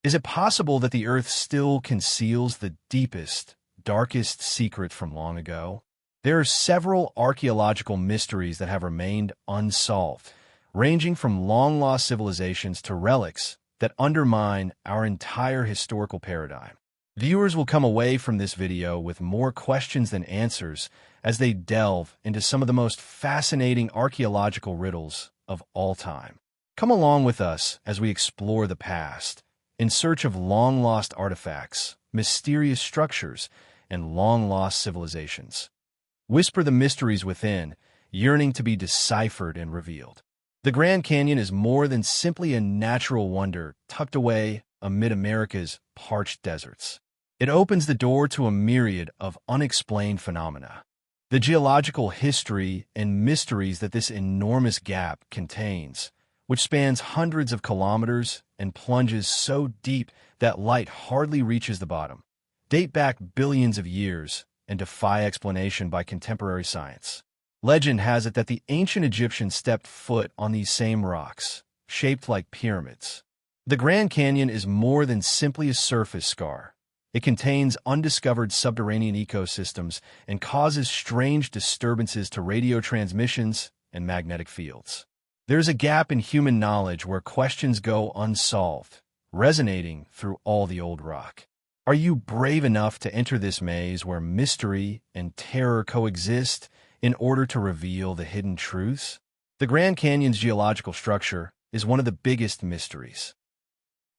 Is it possible that the Earth still conceals the deepest, darkest secret from long ago? There are several archaeological mysteries that have remained unsolved, ranging from long-lost civilizations to relics that undermine our entire historical paradigm. Viewers will come away from this video with more questions than answers as they delve into some of the most fascinating archaeological riddles of all time. Come along with us as we explore the past, in search of long-lost artifacts, mysterious structures, and long-lost civilizations. Whisper the mysteries within, yearning to be deciphered and revealed. The Grand Canyon is more than simply a natural wonder tucked away amid America's parched deserts. It opens the door to a myriad of unexplained phenomena. The geological history and mysteries that this enormous gap contains, which spans hundreds of kilometers and plunges so deep that light hardly reaches the bottom, date back billions of years and defy explanation by contemporary science. Legend has it that the ancient Egyptians stepped foot on these same rocks, shaped like pyramids. The Grand Canyon is more than simply a surface scar. It contains undiscovered subterranean ecosystems and causes strange disturbances to radio transmissions and magnetic fields. There's a gap in human knowledge where questions go unsolved, resonating through all the old rock. Are you brave enough to enter this maze where mystery and terror coexist in order to reveal the hidden truths? The Grand Canyon's geological structure is one of the biggest mysteries.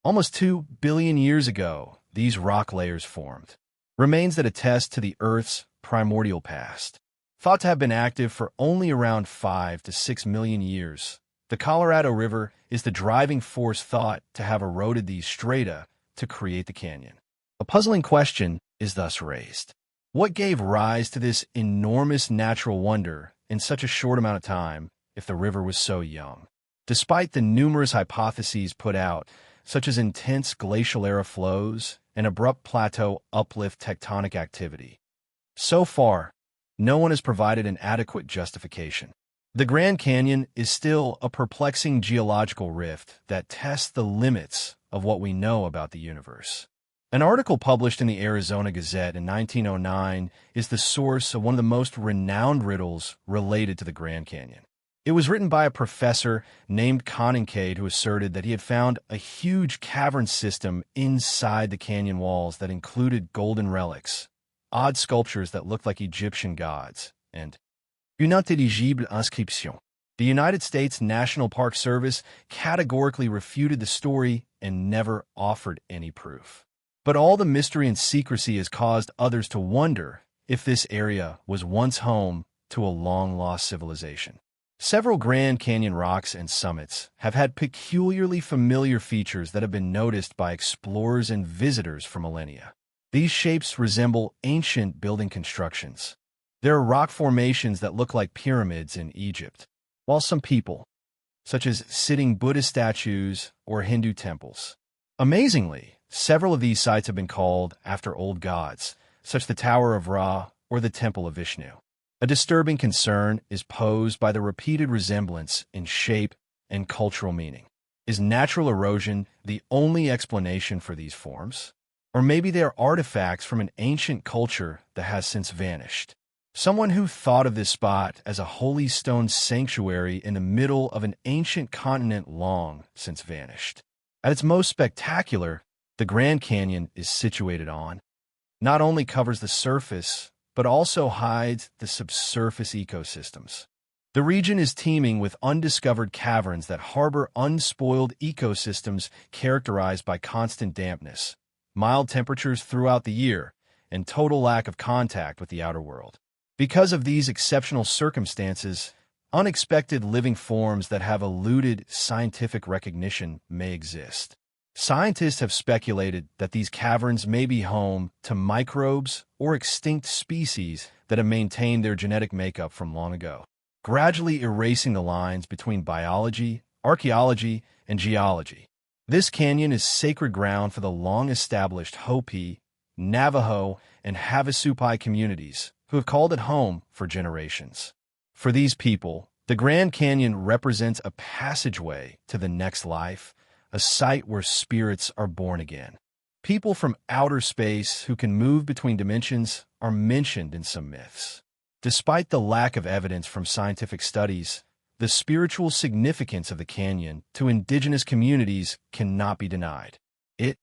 Almost 2 billion years ago, these rock layers formed, remains that attest to the Earth's primordial past. Thought to have been active for only around 5 to 6 million years, the Colorado River is the driving force thought to have eroded these strata to create the canyon. A puzzling question is thus raised. What gave rise to this enormous natural wonder in such a short amount of time if the river was so young? Despite the numerous hypotheses put out, such as intense glacial-era flows and abrupt plateau uplift tectonic activity, so far, no one has provided an adequate justification. The Grand Canyon is still a perplexing geological rift that tests the limits of what we know about the universe. An article published in the Arizona Gazette in 1909 is the source of one of the most renowned riddles related to the Grand Canyon. It was written by a professor named Kincaid who asserted that he had found a huge cavern system inside the canyon walls that included golden relics, odd sculptures that looked like Egyptian gods, and unintelligible inscription. The United States National Park Service categorically refuted the story and never offered any proof. But all the mystery and secrecy has caused others to wonder if this area was once home to a long-lost civilization. Several Grand Canyon rocks and summits have had peculiarly familiar features that have been noticed by explorers and visitors for millennia. These shapes resemble ancient building constructions. There are rock formations that look like pyramids in Egypt, while some people, such as sitting Buddhist statues or Hindu temples. Amazingly, several of these sites have been called after old gods, such as the Tower of Ra or the Temple of Vishnu. A disturbing concern is posed by the repeated resemblance in shape and cultural meaning. Is natural erosion the only explanation for these forms? Or maybe they are artifacts from an ancient culture that has since vanished. Someone who thought of this spot as a holy stone sanctuary in the middle of an ancient continent long since vanished. At its most spectacular, the Grand Canyon is situated on, not only covers the surface, but also hides the subsurface ecosystems. The region is teeming with undiscovered caverns that harbor unspoiled ecosystems characterized by constant dampness, mild temperatures throughout the year, and total lack of contact with the outer world. Because of these exceptional circumstances, unexpected living forms that have eluded scientific recognition may exist. Scientists have speculated that these caverns may be home to microbes or extinct species that have maintained their genetic makeup from long ago, gradually erasing the lines between biology, archaeology, and geology. This canyon is sacred ground for the long-established Hopi, Navajo, and Havasupai communities who have called it home for generations. For these people, the Grand Canyon represents a passageway to the next life, a site where spirits are born again. People from outer space who can move between dimensions are mentioned in some myths. Despite the lack of evidence from scientific studies, the spiritual significance of the canyon to indigenous communities cannot be denied. It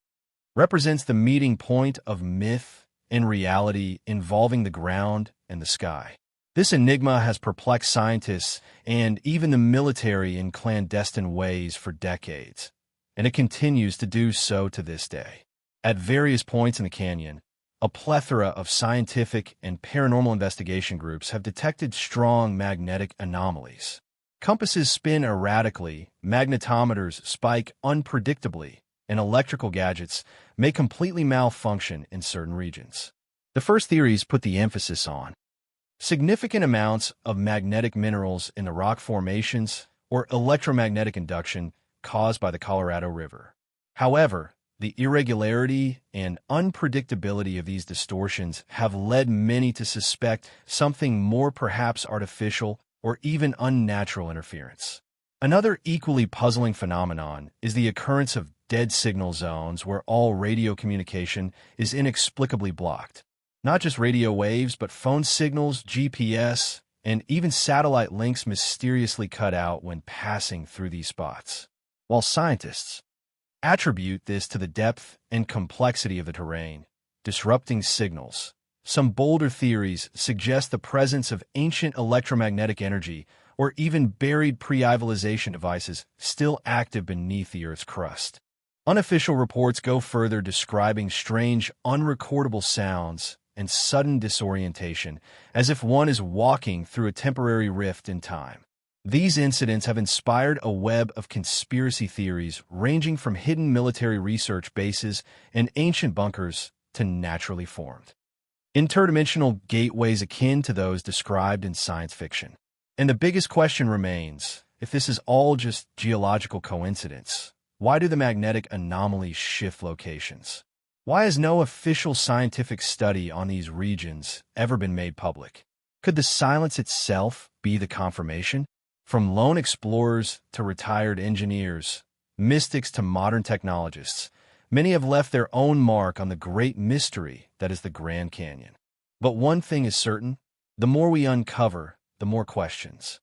represents the meeting point of myth and reality involving the ground and the sky. This enigma has perplexed scientists and even the military in clandestine ways for decades, and it continues to do so to this day. At various points in the canyon, a plethora of scientific and paranormal investigation groups have detected strong magnetic anomalies. Compasses spin erratically, magnetometers spike unpredictably, and electrical gadgets may completely malfunction in certain regions. The first theories put the emphasis on significant amounts of magnetic minerals in the rock formations or electromagnetic induction caused by the Colorado River. However, the irregularity and unpredictability of these distortions have led many to suspect something more, perhaps artificial or even unnatural interference. Another equally puzzling phenomenon is the occurrence of dead signal zones where all radio communication is inexplicably blocked. Not just radio waves, but phone signals, GPS, and even satellite links mysteriously cut out when passing through these spots. While scientists attribute this to the depth and complexity of the terrain, disrupting signals, some bolder theories suggest the presence of ancient electromagnetic energy or even buried pre-ionization devices still active beneath the Earth's crust. Unofficial reports go further, describing strange, unrecordable sounds and sudden disorientation, as if one is walking through a temporary rift in time. These incidents have inspired a web of conspiracy theories ranging from hidden military research bases and ancient bunkers to naturally formed interdimensional gateways akin to those described in science fiction. And the biggest question remains, if this is all just geological coincidence, why do the magnetic anomalies shift locations? Why has no official scientific study on these regions ever been made public? Could the silence itself be the confirmation? From lone explorers to retired engineers, mystics to modern technologists, many have left their own mark on the great mystery that is the Grand Canyon. But one thing is certain, the more we uncover, the more questions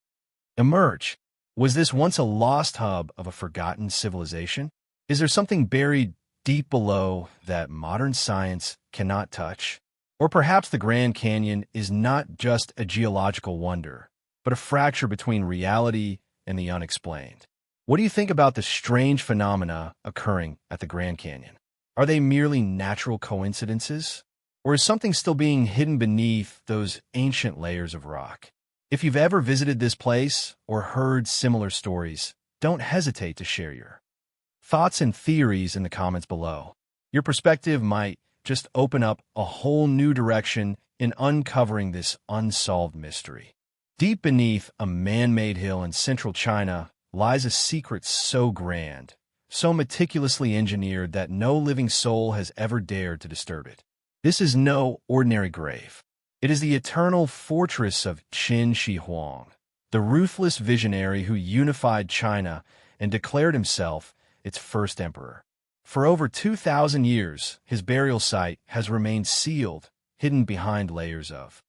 emerge. Was this once a lost hub of a forgotten civilization? Is there something buried deep below that modern science cannot touch? Or perhaps the Grand Canyon is not just a geological wonder, but a fracture between reality and the unexplained. What do you think about the strange phenomena occurring at the Grand Canyon? Are they merely natural coincidences? Or is something still being hidden beneath those ancient layers of rock? If you've ever visited this place or heard similar stories, don't hesitate to share your thoughts and theories in the comments below. Your perspective might just open up a whole new direction in uncovering this unsolved mystery. Deep beneath a man-made hill in central China lies a secret so grand, so meticulously engineered that no living soul has ever dared to disturb it. This is no ordinary grave. It is the eternal fortress of Qin Shi Huang, the ruthless visionary who unified China and declared himself its first emperor. For over 2,000 years, his burial site has remained sealed, hidden behind layers of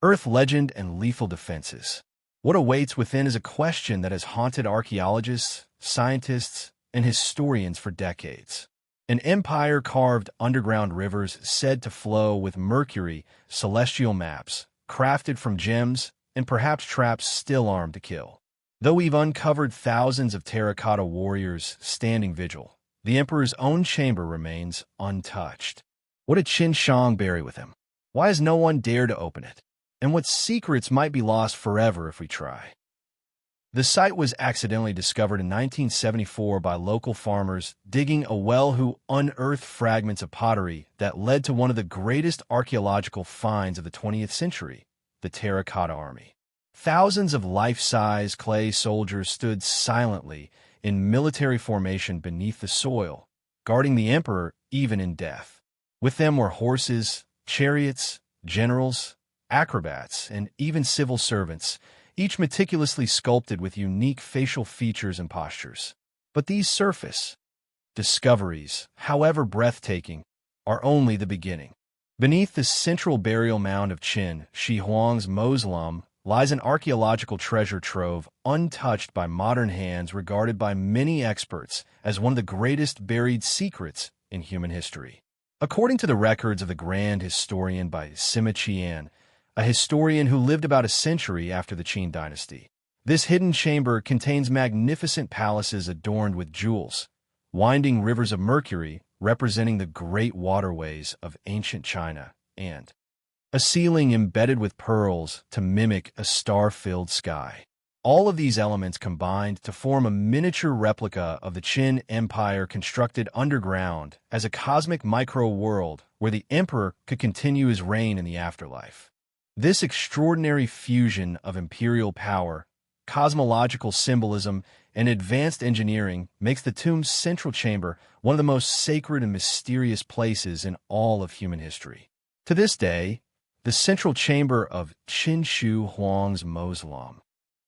earth legend and lethal defenses. What awaits within is a question that has haunted archaeologists, scientists, and historians for decades. An empire carved underground rivers said to flow with mercury, celestial maps, crafted from gems, and perhaps traps still armed to kill. Though we've uncovered thousands of terracotta warriors standing vigil, the emperor's own chamber remains untouched. What did Qin Shang bury with him? Why has no one dared to open it? And what secrets might be lost forever if we try? The site was accidentally discovered in 1974 by local farmers digging a well who unearthed fragments of pottery that led to one of the greatest archaeological finds of the 20th century, the Terracotta Army. Thousands of life-size clay soldiers stood silently in military formation beneath the soil, guarding the emperor even in death. With them were horses, chariots, generals, acrobats, and even civil servants, each meticulously sculpted with unique facial features and postures. But these surface discoveries, however breathtaking, are only the beginning. Beneath the central burial mound of Qin Shi Huang's mausoleum lies an archaeological treasure trove untouched by modern hands, regarded by many experts as one of the greatest buried secrets in human history. According to the records of the Grand Historian by Sima Qian, a historian who lived about a century after the Qin dynasty, this hidden chamber contains magnificent palaces adorned with jewels, winding rivers of mercury representing the great waterways of ancient China, and a ceiling embedded with pearls to mimic a star-filled sky. All of these elements combined to form a miniature replica of the Qin Empire, constructed underground as a cosmic micro-world where the emperor could continue his reign in the afterlife. This extraordinary fusion of imperial power, cosmological symbolism, and advanced engineering makes the tomb's central chamber one of the most sacred and mysterious places in all of human history. To this day, the central chamber of Qin Shi Huang's mausoleum,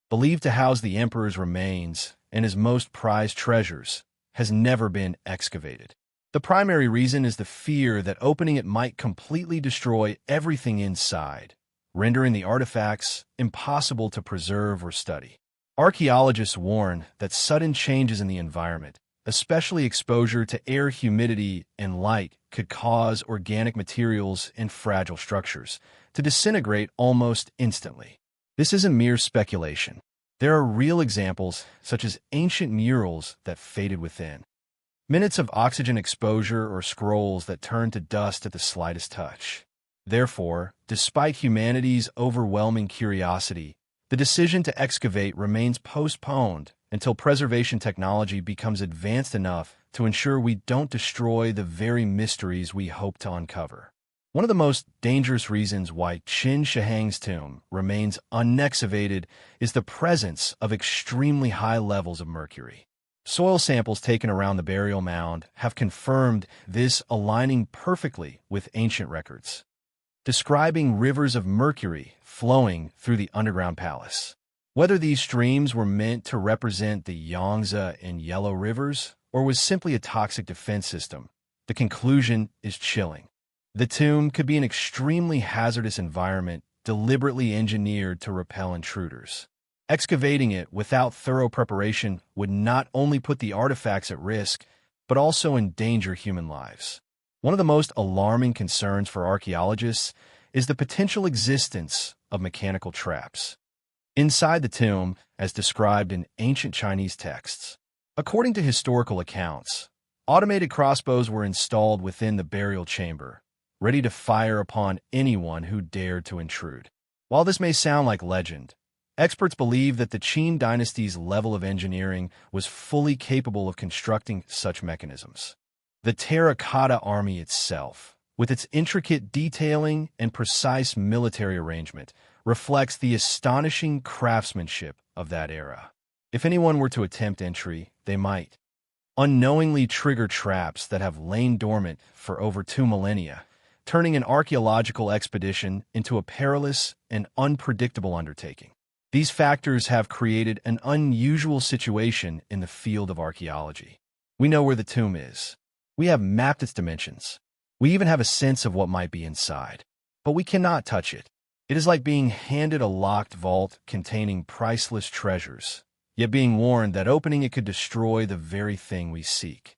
believed to house the emperor's remains and his most prized treasures, has never been excavated. The primary reason is the fear that opening it might completely destroy everything inside, rendering the artifacts impossible to preserve or study. Archaeologists warn that sudden changes in the environment, especially exposure to air, humidity, and light, could cause organic materials and fragile structures to disintegrate almost instantly. This isn't mere speculation. There are real examples, such as ancient murals that faded within, minutes of oxygen exposure, or scrolls that turned to dust at the slightest touch. Therefore, despite humanity's overwhelming curiosity, the decision to excavate remains postponed until preservation technology becomes advanced enough to ensure we don't destroy the very mysteries we hope to uncover. One of the most dangerous reasons why Qin Shi Huang's tomb remains unexcavated is the presence of extremely high levels of mercury. Soil samples taken around the burial mound have confirmed this, aligning perfectly with ancient records, describing rivers of mercury flowing through the underground palace. Whether these streams were meant to represent the Yangtze and Yellow rivers, or was simply a toxic defense system, the conclusion is chilling. The tomb could be an extremely hazardous environment deliberately engineered to repel intruders. Excavating it without thorough preparation would not only put the artifacts at risk, but also endanger human lives. One of the most alarming concerns for archaeologists is the potential existence of mechanical traps inside the tomb, as described in ancient Chinese texts. According to historical accounts, automated crossbows were installed within the burial chamber, ready to fire upon anyone who dared to intrude. While this may sound like legend, experts believe that the Qin dynasty's level of engineering was fully capable of constructing such mechanisms. The terracotta army itself, with its intricate detailing and precise military arrangement, reflects the astonishing craftsmanship of that era. If anyone were to attempt entry, they might unknowingly trigger traps that have lain dormant for over 2 millennia, turning an archaeological expedition into a perilous and unpredictable undertaking. These factors have created an unusual situation in the field of archaeology. We know where the tomb is. We have mapped its dimensions. We even have a sense of what might be inside. But we cannot touch it. It is like being handed a locked vault containing priceless treasures, yet being warned that opening it could destroy the very thing we seek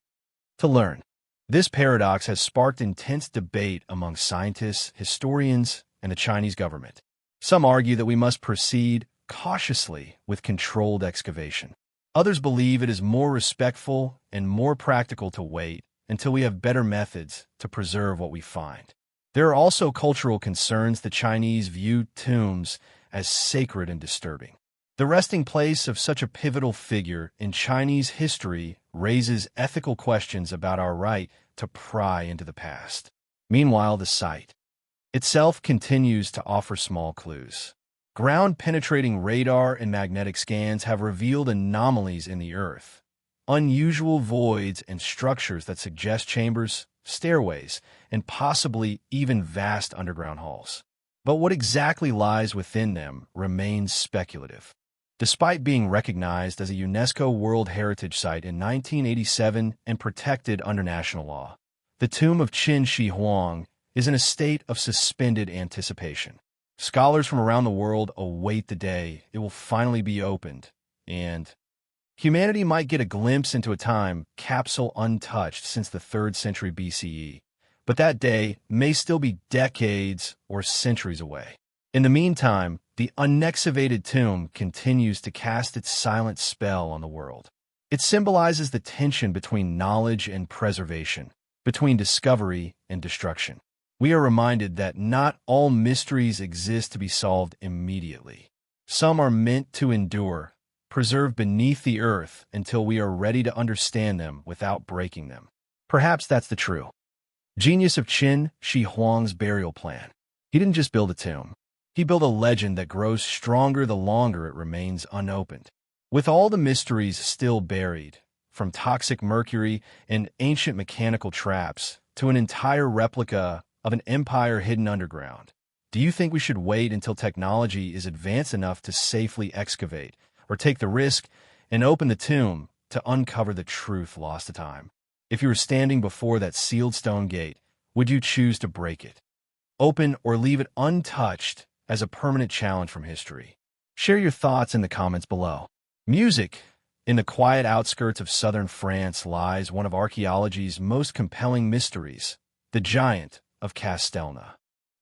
to learn. This paradox has sparked intense debate among scientists, historians, and the Chinese government. Some argue that we must proceed cautiously with controlled excavation. Others believe it is more respectful and more practical to wait until we have better methods to preserve what we find. There are also cultural concerns. The Chinese view tombs as sacred and disturbing. The resting place of such a pivotal figure in Chinese history raises ethical questions about our right to pry into the past. Meanwhile, the site itself continues to offer small clues. Ground-penetrating radar and magnetic scans have revealed anomalies in the earth, unusual voids and structures that suggest chambers, stairways, and possibly even vast underground halls. But what exactly lies within them remains speculative. Despite being recognized as a UNESCO World Heritage Site in 1987 and protected under national law, the tomb of Qin Shi Huang is in a state of suspended anticipation. Scholars from around the world await the day it will finally be opened, and humanity might get a glimpse into a time capsule untouched since the 3rd century BCE, but that day may still be decades or centuries away. In the meantime, the unexcavated tomb continues to cast its silent spell on the world. It symbolizes the tension between knowledge and preservation, between discovery and destruction. We are reminded that not all mysteries exist to be solved immediately. Some are meant to endure, preserved beneath the earth until we are ready to understand them without breaking them. Perhaps that's the true genius of Qin Shi Huang's burial plan. He didn't just build a tomb. He built a legend that grows stronger the longer it remains unopened. With all the mysteries still buried, from toxic mercury and ancient mechanical traps to an entire replica of an empire hidden underground, do you think we should wait until technology is advanced enough to safely excavate, or take the risk and open the tomb to uncover the truth lost to time? If you were standing before that sealed stone gate, would you choose to break it, open, or leave it untouched as a permanent challenge from history? Share your thoughts in the comments below. Music. In the quiet outskirts of southern France lies one of archaeology's most compelling mysteries, the giant of Castelnau.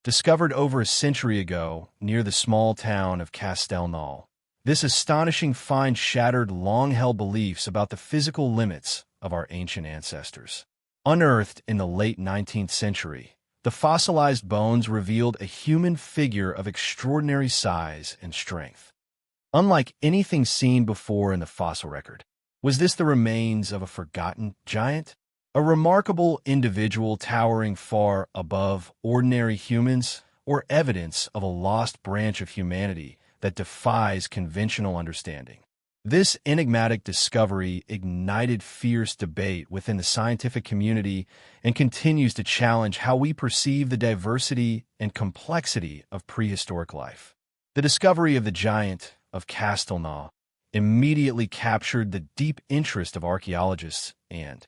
Discovered over a century ago near the small town of Castelnau, this astonishing find shattered long-held beliefs about the physical limits of our ancient ancestors. Unearthed in the late 19th century, the fossilized bones revealed a human figure of extraordinary size and strength. Unlike anything seen before in the fossil record, was this the remains of a forgotten giant? A remarkable individual towering far above ordinary humans, or evidence of a lost branch of humanity that defies conventional understanding? This enigmatic discovery ignited fierce debate within the scientific community and continues to challenge how we perceive the diversity and complexity of prehistoric life. The discovery of the giant of Castelnau immediately captured the deep interest of archaeologists and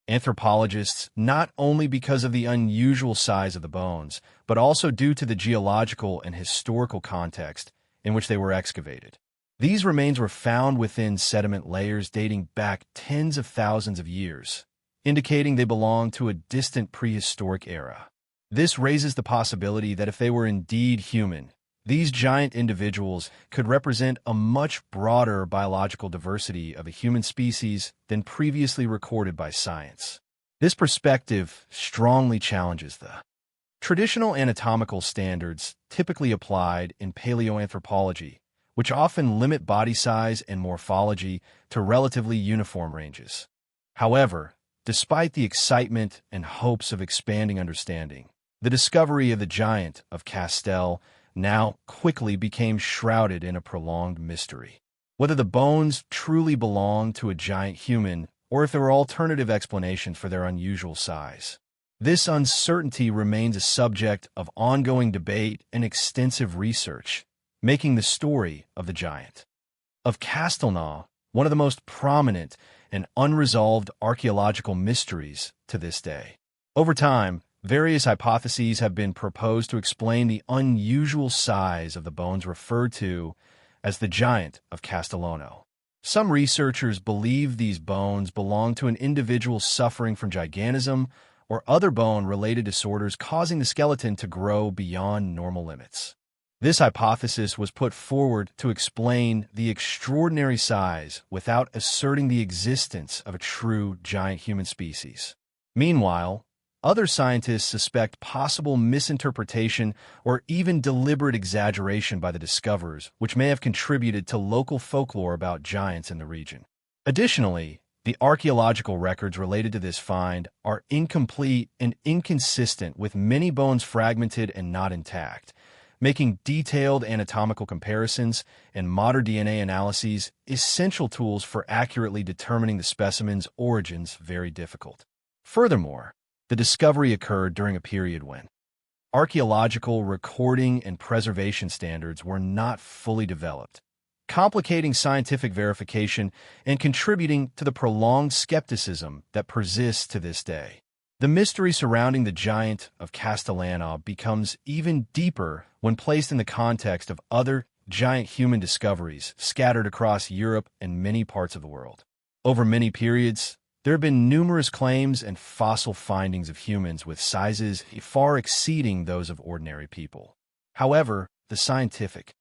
anthropologists, not only because of the unusual size of the bones, but also due to the geological and historical context in which they were excavated. These remains were found within sediment layers dating back tens of thousands of years, indicating they belong to a distant prehistoric era. This raises the possibility that if they were indeed human, these giant individuals could represent a much broader biological diversity of a human species than previously recorded by science. This perspective strongly challenges the traditional anatomical standards typically applied in paleoanthropology, which often limit body size and morphology to relatively uniform ranges. However, despite the excitement and hopes of expanding understanding, the discovery of the giant of Castel now quickly became shrouded in a prolonged mystery. Whether the bones truly belonged to a giant human or if there were alternative explanations for their unusual size, this uncertainty remains a subject of ongoing debate and extensive research, making the story of the giant of Castelnau one of the most prominent and unresolved archaeological mysteries to this day. Over time, various hypotheses have been proposed to explain the unusual size of the bones referred to as the giant of Castelnau. Some researchers believe these bones belong to an individual suffering from gigantism or other bone-related disorders causing the skeleton to grow beyond normal limits. This hypothesis was put forward to explain the extraordinary size without asserting the existence of a true giant human species. Meanwhile, other scientists suspect possible misinterpretation or even deliberate exaggeration by the discoverers, which may have contributed to local folklore about giants in the region. Additionally, the archaeological records related to this find are incomplete and inconsistent, with many bones fragmented and not intact, making detailed anatomical comparisons and modern DNA analyses, essential tools for accurately determining the specimen's origins, very difficult. Furthermore, the discovery occurred during a period when archaeological recording and preservation standards were not fully developed, complicating scientific verification and contributing to the prolonged skepticism that persists to this day. The mystery surrounding the giant of Castellana becomes even deeper when placed in the context of other giant human discoveries scattered across Europe and many parts of the world. Over many periods, there have been numerous claims and fossil findings of humans with sizes far exceeding those of ordinary people. However, the scientific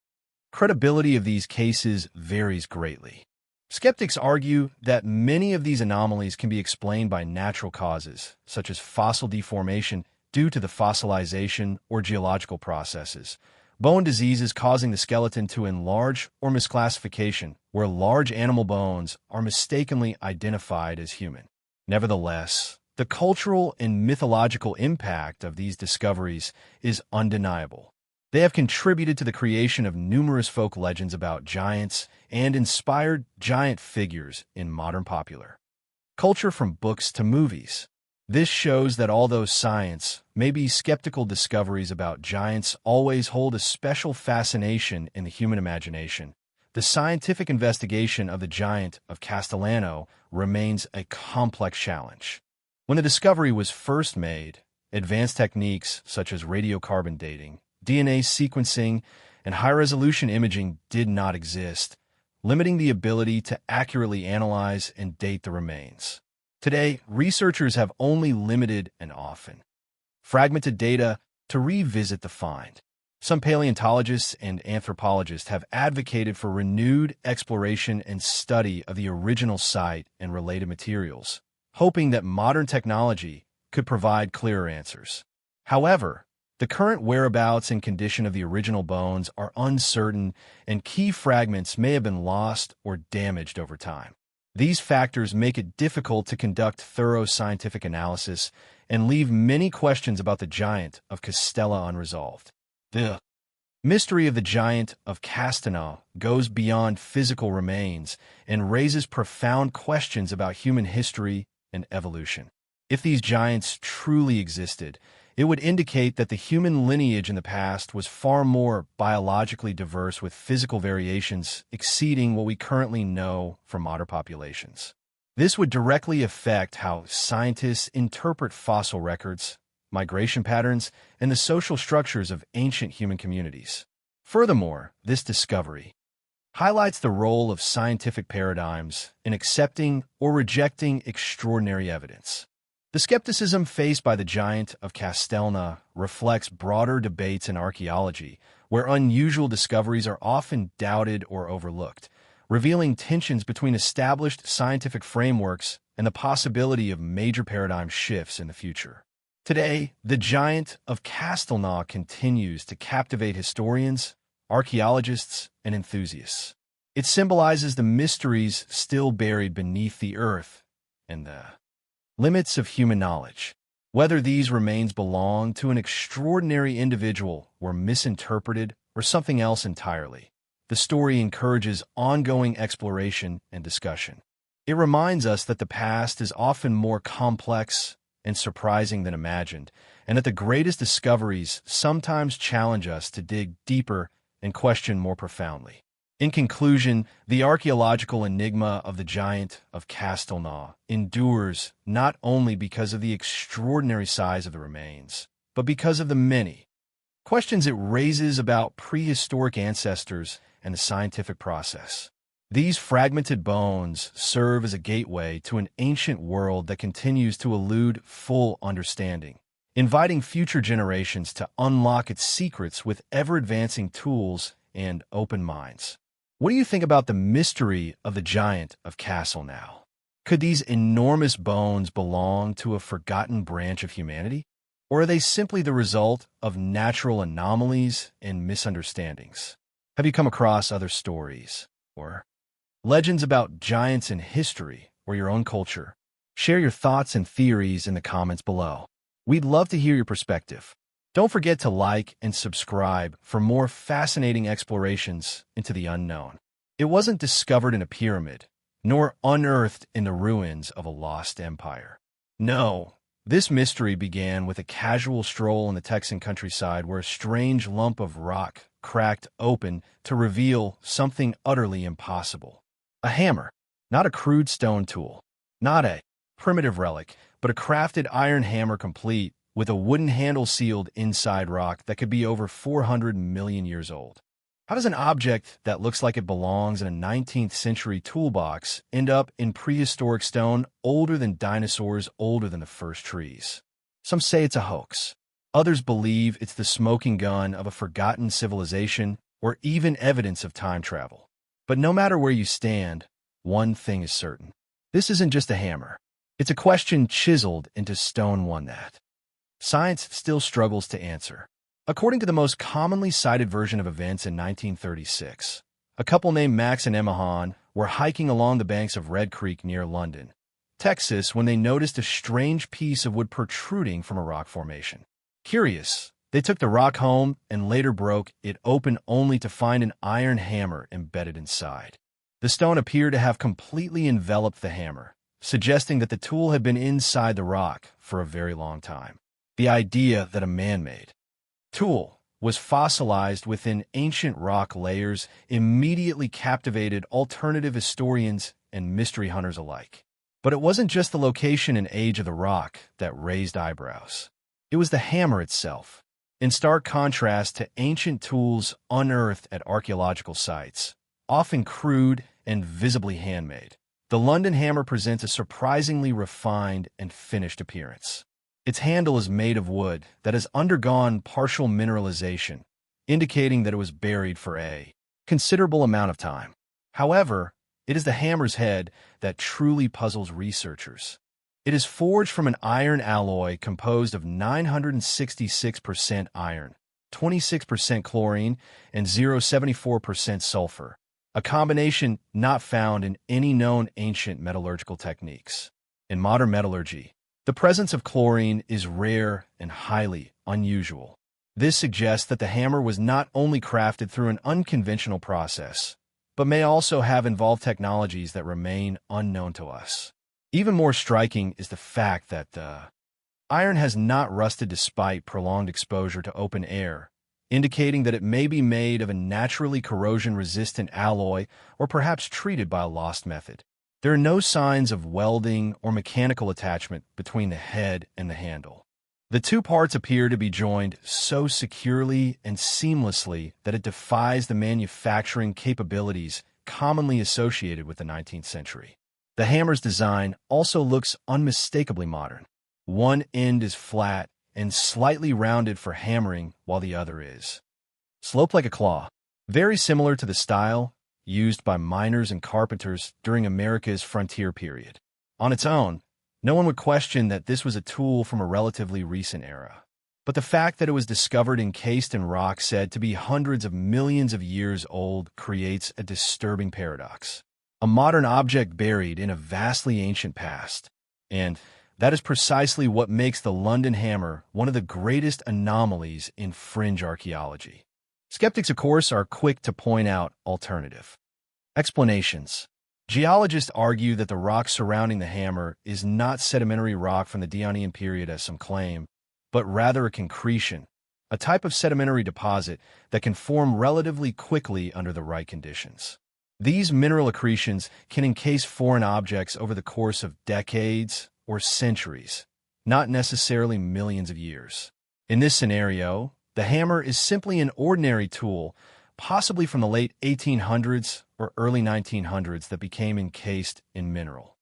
credibility of these cases varies greatly. Skeptics argue that many of these anomalies can be explained by natural causes, such as fossil deformation due to the fossilization or geological processes, bone diseases causing the skeleton to enlarge, or misclassification, where large animal bones are mistakenly identified as human. Nevertheless, the cultural and mythological impact of these discoveries is undeniable. They have contributed to the creation of numerous folk legends about giants and inspired giant figures in modern popular culture, from books to movies. This shows that although science may be skeptical, discoveries about giants always hold a special fascination in the human imagination. The scientific investigation of the giant of Castellano remains a complex challenge. When the discovery was first made, advanced techniques such as radiocarbon dating, DNA sequencing, and high-resolution imaging did not exist, limiting the ability to accurately analyze and date the remains. Today, researchers have only limited and often fragmented data to revisit the find. Some paleontologists and anthropologists have advocated for renewed exploration and study of the original site and related materials, hoping that modern technology could provide clearer answers. However, the current whereabouts and condition of the original bones are uncertain, and key fragments may have been lost or damaged over time. These factors make it difficult to conduct thorough scientific analysis and leave many questions about the giant of Castella unresolved. The mystery of the giant of Castana goes beyond physical remains and raises profound questions about human history and evolution. If these giants truly existed, it would indicate that the human lineage in the past was far more biologically diverse, with physical variations exceeding what we currently know from modern populations. This would directly affect how scientists interpret fossil records, migration patterns, and the social structures of ancient human communities. Furthermore, this discovery highlights the role of scientific paradigms in accepting or rejecting extraordinary evidence. The skepticism faced by the giant of Castellana reflects broader debates in archaeology, where unusual discoveries are often doubted or overlooked, revealing tensions between established scientific frameworks and the possibility of major paradigm shifts in the future. Today, the giant of Castellana continues to captivate historians, archaeologists, and enthusiasts. It symbolizes the mysteries still buried beneath the earth and the limits of human knowledge. Whether these remains belong to an extraordinary individual, were misinterpreted, or something else entirely, the story encourages ongoing exploration and discussion. It reminds us that the past is often more complex and surprising than imagined, and that the greatest discoveries sometimes challenge us to dig deeper and question more profoundly. In conclusion, the archaeological enigma of the giant of Castellana endures not only because of the extraordinary size of the remains, but because of the many questions it raises about prehistoric ancestors and the scientific process. These fragmented bones serve as a gateway to an ancient world that continues to elude full understanding, inviting future generations to unlock its secrets with ever-advancing tools and open minds. What do you think about the mystery of the giant of Castellana? Could these enormous bones belong to a forgotten branch of humanity? Or are they simply the result of natural anomalies and misunderstandings? Have you come across other stories or legends about giants in history or your own culture? Share your thoughts and theories in the comments below. We'd love to hear your perspective. Don't forget to like and subscribe for more fascinating explorations into the unknown. It wasn't discovered in a pyramid, nor unearthed in the ruins of a lost empire. No, This mystery began with a casual stroll in the Texan countryside where a strange lump of rock cracked open to reveal something utterly impossible. A hammer, not a crude stone tool, not a primitive relic, but a crafted iron hammer complete with a wooden handle sealed inside rock that could be over 400 million years old. How does an object that looks like it belongs in a 19th century toolbox end up in prehistoric stone older than dinosaurs, older than the first trees? Some say it's a hoax. Others believe it's the smoking gun of a forgotten civilization or even evidence of time travel. But no matter where you stand, one thing is certain. This isn't just a hammer. It's a question chiseled into stone, one that science still struggles to answer. According to the most commonly cited version of events in 1936, a couple named Max and Emma Hahn were hiking along the banks of Red Creek near London, Texas, when they noticed a strange piece of wood protruding from a rock formation. Curious, they took the rock home and later broke it open only to find an iron hammer embedded inside. The stone appeared to have completely enveloped the hammer, suggesting that the tool had been inside the rock for a very long time. The idea that a man-made tool was fossilized within ancient rock layers immediately captivated alternative historians and mystery hunters alike. But it wasn't just the location and age of the rock that raised eyebrows. It was the hammer itself. In stark contrast to ancient tools unearthed at archaeological sites, often crude and visibly handmade, the London hammer presents a surprisingly refined and finished appearance. Its handle is made of wood that has undergone partial mineralization, indicating that it was buried for a considerable amount of time. However, it is the hammer's head that truly puzzles researchers. It is forged from an iron alloy composed of 966% iron, 26% chlorine, and 0.74% sulfur, a combination not found in any known ancient metallurgical techniques. In modern metallurgy, the presence of chlorine is rare and highly unusual. This suggests that the hammer was not only crafted through an unconventional process, but may also have involved technologies that remain unknown to us. Even more striking is the fact that the iron has not rusted despite prolonged exposure to open air, indicating that it may be made of a naturally corrosion-resistant alloy or perhaps treated by a lost method. There are no signs of welding or mechanical attachment between the head and the handle. The two parts appear to be joined so securely and seamlessly that it defies the manufacturing capabilities commonly associated with the 19th century. The hammer's design also looks unmistakably modern. One end is flat and slightly rounded for hammering, while the other is sloped like a claw, very similar to the style used by miners and carpenters during America's frontier period. On its own, no one would question that this was a tool from a relatively recent era. But the fact that it was discovered encased in rock said to be hundreds of millions of years old creates a disturbing paradox. A modern object buried in a vastly ancient past. And that is precisely what makes the London hammer one of the greatest anomalies in fringe archaeology. Skeptics, of course, are quick to point out alternative explanations. Geologists argue that the rock surrounding the hammer is not sedimentary rock from the Devonian period as some claim, but rather a concretion, a type of sedimentary deposit that can form relatively quickly under the right conditions. These mineral accretions can encase foreign objects over the course of decades or centuries, not necessarily millions of years. In this scenario, the hammer is simply an ordinary tool, possibly from the late 1800s or early 1900s, that became encased in mineral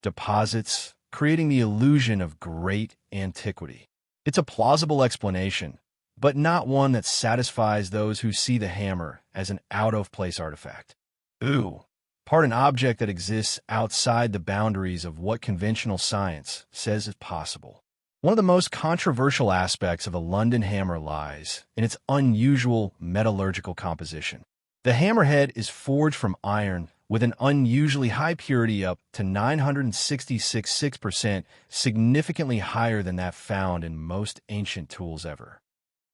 deposits, creating the illusion of great antiquity. It's a plausible explanation, but not one that satisfies those who see the hammer as an out-of-place artifact. An object that exists outside the boundaries of what conventional science says is possible. One of the most controversial aspects of the London hammer lies in its unusual metallurgical composition. The hammerhead is forged from iron with an unusually high purity up to 966%, significantly higher than that found in most ancient tools ever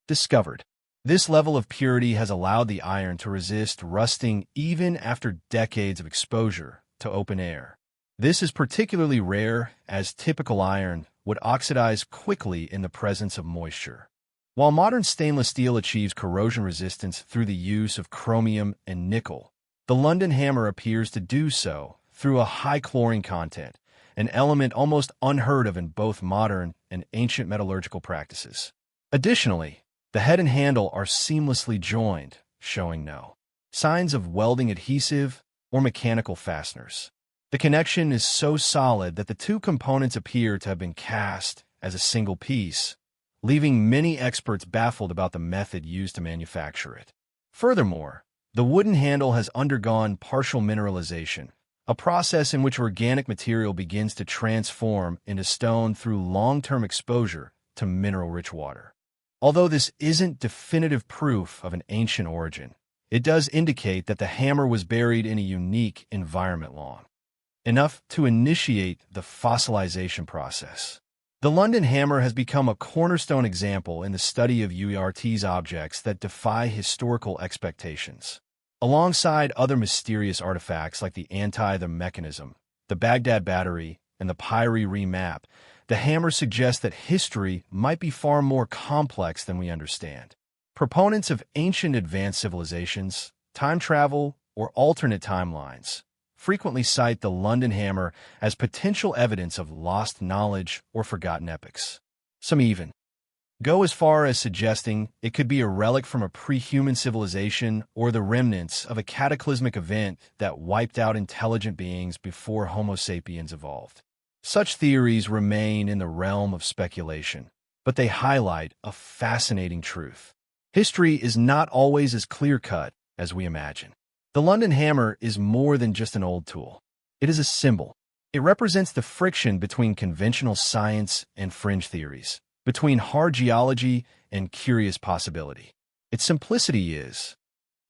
discovered. This level of purity has allowed the iron to resist rusting even after decades of exposure to open air. This is particularly rare as typical iron would oxidize quickly in the presence of moisture. While modern stainless steel achieves corrosion resistance through the use of chromium and nickel, the London hammer appears to do so through a high chlorine content, an element almost unheard of in both modern and ancient metallurgical practices. Additionally, the head and handle are seamlessly joined, showing no signs of welding adhesive or mechanical fasteners. The connection is so solid that the two components appear to have been cast as a single piece, leaving many experts baffled about the method used to manufacture it. Furthermore, the wooden handle has undergone partial mineralization, a process in which organic material begins to transform into stone through long-term exposure to mineral-rich water. Although this isn't definitive proof of an ancient origin, it does indicate that the hammer was buried in a unique environment long enough to initiate the fossilization process. The London hammer has become a cornerstone example in the study of UERT's objects that defy historical expectations. Alongside other mysterious artifacts like the Antikythera Mechanism, the Baghdad Battery, and the Pyrie remap, the hammer suggests that history might be far more complex than we understand. Proponents of ancient advanced civilizations, time travel, or alternate timelines frequently cite the London hammer as potential evidence of lost knowledge or forgotten epochs. Some even go as far as suggesting it could be a relic from a pre-human civilization or the remnants of a cataclysmic event that wiped out intelligent beings before Homo sapiens evolved. Such theories remain in the realm of speculation, but they highlight a fascinating truth. History is not always as clear-cut as we imagine. The London hammer is more than just an old tool. It is a symbol. It represents the friction between conventional science and fringe theories, between hard geology and curious possibility. Its simplicity is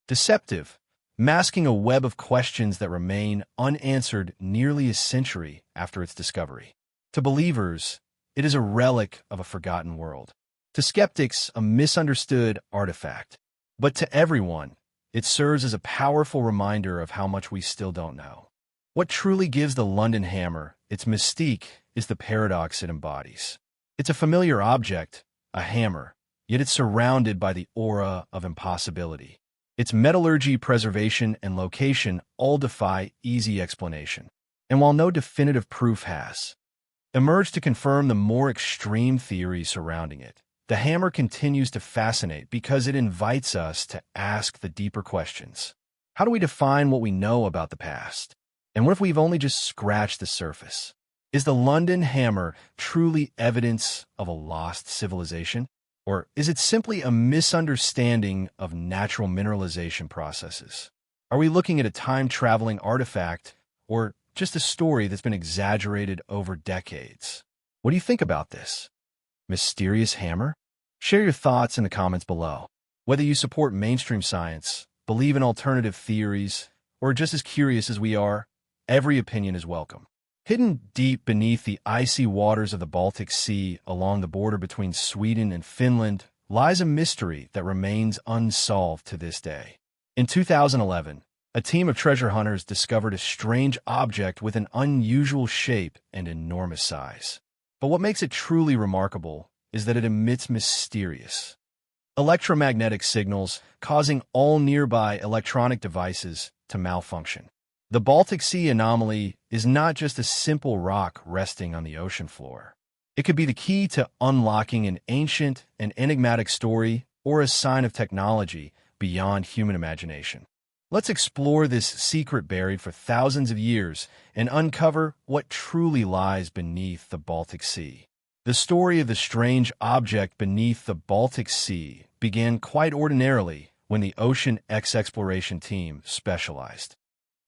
deceptive, masking a web of questions that remain unanswered nearly a century after its discovery. To believers, it is a relic of a forgotten world. To skeptics, a misunderstood artifact. But to everyone, it serves as a powerful reminder of how much we still don't know. What truly gives the London hammer its mystique is the paradox it embodies. It's a familiar object, a hammer, yet it's surrounded by the aura of impossibility. Its metallurgy, preservation, and location all defy easy explanation. And while no definitive proof has emerged to confirm the more extreme theories surrounding it, the hammer continues to fascinate because it invites us to ask the deeper questions. How do we define what we know about the past? And what if we've only just scratched the surface? Is the London hammer truly evidence of a lost civilization? Or is it simply a misunderstanding of natural mineralization processes? Are we looking at a time-traveling artifact or just a story that's been exaggerated over decades? What do you think about this mysterious hammer? Share your thoughts in the comments below. Whether you support mainstream science, believe in alternative theories, or are just as curious as we are, every opinion is welcome. Hidden deep beneath the icy waters of the Baltic Sea along the border between Sweden and Finland lies a mystery that remains unsolved to this day. In 2011, a team of treasure hunters discovered a strange object with an unusual shape and enormous size. But what makes it truly remarkable is that it emits mysterious electromagnetic signals, causing all nearby electronic devices to malfunction. The Baltic Sea anomaly is not just a simple rock resting on the ocean floor. It could be the key to unlocking an ancient and enigmatic story or a sign of technology beyond human imagination. Let's explore this secret buried for thousands of years and uncover what truly lies beneath the Baltic Sea. The story of the strange object beneath the Baltic Sea began quite ordinarily when the Ocean X exploration team specialized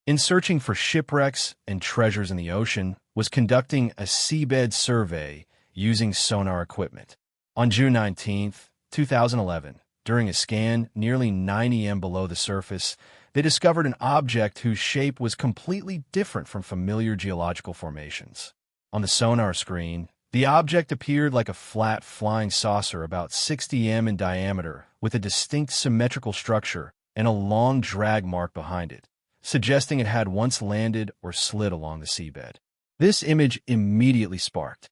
in searching for shipwrecks and treasures in the ocean, was conducting a seabed survey using sonar equipment. On June 19, 2011, during a scan nearly 90 m below the surface, they discovered an object whose shape was completely different from familiar geological formations. On the sonar screen, the object appeared like a flat flying saucer about 60 m in diameter with a distinct symmetrical structure and a long drag mark behind it, suggesting it had once landed or slid along the seabed. This image immediately sparked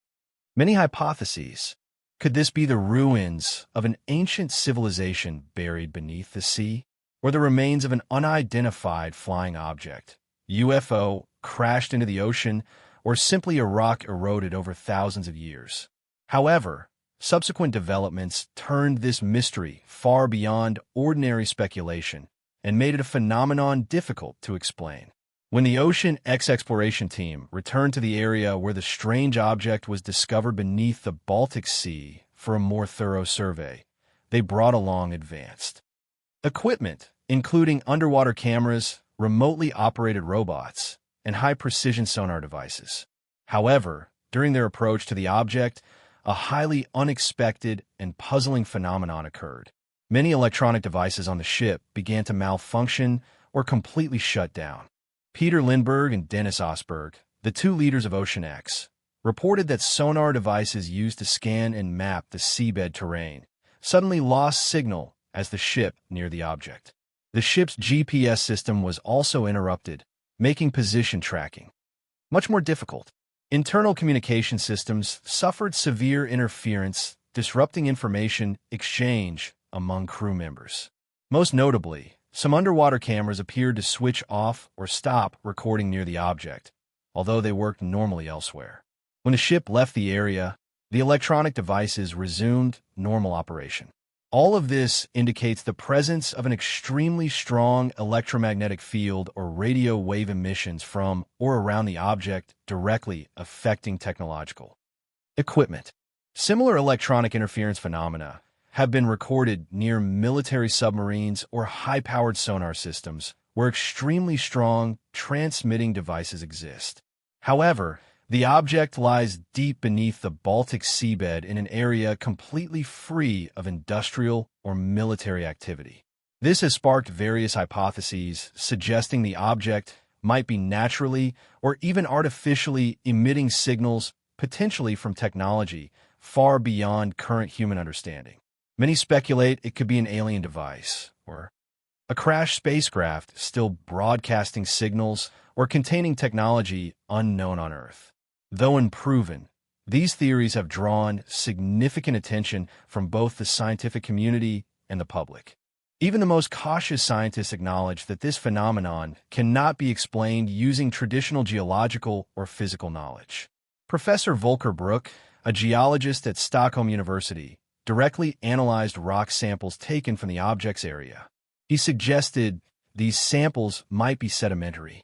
many hypotheses. Could this be the ruins of an ancient civilization buried beneath the sea? Or the remains of an unidentified flying object, UFO, crashed into the ocean, or simply a rock eroded over thousands of years? However, subsequent developments turned this mystery far beyond ordinary speculation and made it a phenomenon difficult to explain. When the Ocean X exploration team returned to the area where the strange object was discovered beneath the Baltic Sea for a more thorough survey, they brought along advanced equipment, including underwater cameras, remotely operated robots, and high-precision sonar devices. However, during their approach to the object, a highly unexpected and puzzling phenomenon occurred. Many electronic devices on the ship began to malfunction or completely shut down. Peter Lindbergh and Dennis Osberg, the two leaders of Ocean X, reported that sonar devices used to scan and map the seabed terrain suddenly lost signal as the ship neared the object. The ship's GPS system was also interrupted, making position tracking much more difficult. Internal communication systems suffered severe interference, disrupting information exchange among crew members. Most notably, some underwater cameras appeared to switch off or stop recording near the object, although they worked normally elsewhere. When the ship left the area, the electronic devices resumed normal operation. All of this indicates the presence of an extremely strong electromagnetic field or radio wave emissions from or around the object directly affecting technological equipment. Similar electronic interference phenomena have been recorded near military submarines or high-powered sonar systems where extremely strong transmitting devices exist. However, the object lies deep beneath the Baltic seabed in an area completely free of industrial or military activity. This has sparked various hypotheses suggesting the object might be naturally or even artificially emitting signals potentially from technology far beyond current human understanding. Many speculate it could be an alien device, or a crashed spacecraft still broadcasting signals or containing technology unknown on Earth. Though unproven, these theories have drawn significant attention from both the scientific community and the public. Even the most cautious scientists acknowledge that this phenomenon cannot be explained using traditional geological or physical knowledge. Professor Volker Brook, a geologist at Stockholm University, directly analyzed rock samples taken from the object's area. He suggested these samples might be sedimentary.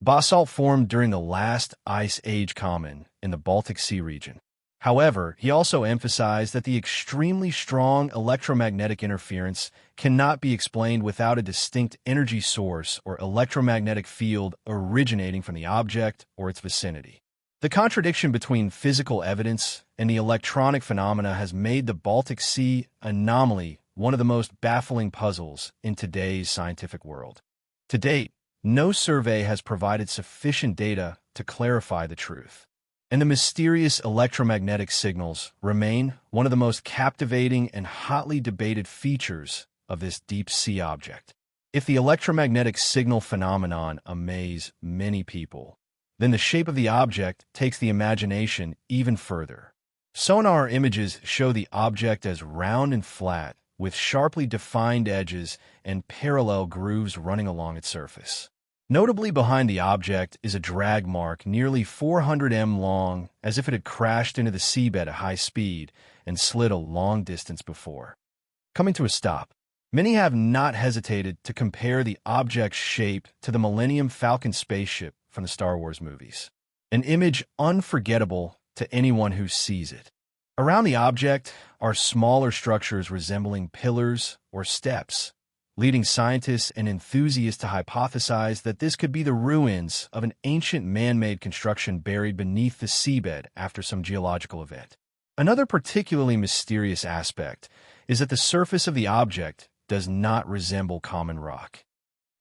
Basalt formed during the last ice age common in the Baltic Sea region. However, he also emphasized that the extremely strong electromagnetic interference cannot be explained without a distinct energy source or electromagnetic field originating from the object or its vicinity. The contradiction between physical evidence and the electronic phenomena has made the Baltic Sea anomaly one of the most baffling puzzles in today's scientific world. To date, no survey has provided sufficient data to clarify the truth, and the mysterious electromagnetic signals remain one of the most captivating and hotly debated features of this deep-sea object. If the electromagnetic signal phenomenon amazes many people, then the shape of the object takes the imagination even further. Sonar images show the object as round and flat, with sharply defined edges and parallel grooves running along its surface. Notably behind the object is a drag mark nearly 400 m long, as if it had crashed into the seabed at high speed and slid a long distance before coming to a stop. Many have not hesitated to compare the object's shape to the Millennium Falcon spaceship from the Star Wars movies, an image unforgettable to anyone who sees it. Around the object are smaller structures resembling pillars or steps, leading scientists and enthusiasts to hypothesize that this could be the ruins of an ancient man-made construction buried beneath the seabed after some geological event. Another particularly mysterious aspect is that the surface of the object does not resemble common rock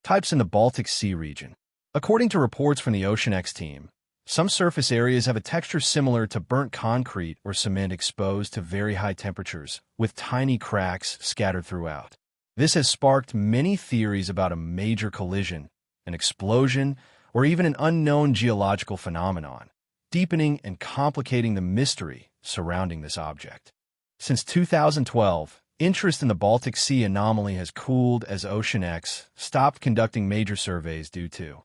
types in the Baltic Sea region. According to reports from the Ocean X team, some surface areas have a texture similar to burnt concrete or cement exposed to very high temperatures, with tiny cracks scattered throughout. This has sparked many theories about a major collision, an explosion, or even an unknown geological phenomenon, deepening and complicating the mystery surrounding this object. Since 2012, interest in the Baltic Sea anomaly has cooled as OceanX stopped conducting major surveys due to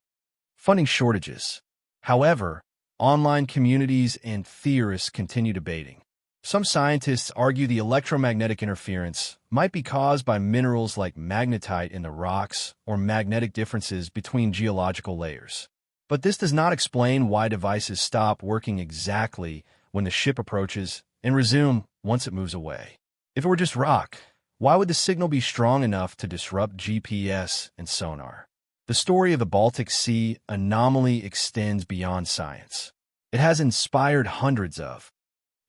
funding shortages. However, online communities and theorists continue debating. Some scientists argue the electromagnetic interference might be caused by minerals like magnetite in the rocks or magnetic differences between geological layers. But this does not explain why devices stop working exactly when the ship approaches and resume once it moves away. If it were just rock, why would the signal be strong enough to disrupt GPS and sonar? The story of the Baltic Sea anomaly extends beyond science. It has inspired hundreds of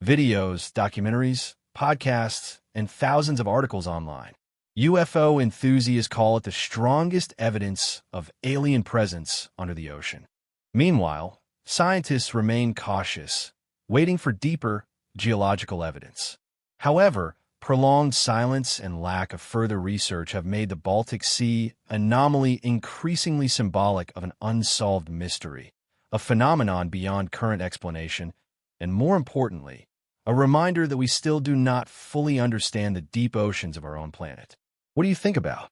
videos, documentaries, podcasts, and thousands of articles online. UFO enthusiasts call it the strongest evidence of alien presence under the ocean. Meanwhile, scientists remain cautious, waiting for deeper geological evidence. However, prolonged silence and lack of further research have made the Baltic Sea anomaly increasingly symbolic of an unsolved mystery, a phenomenon beyond current explanation, and more importantly, a reminder that we still do not fully understand the deep oceans of our own planet. What do you think about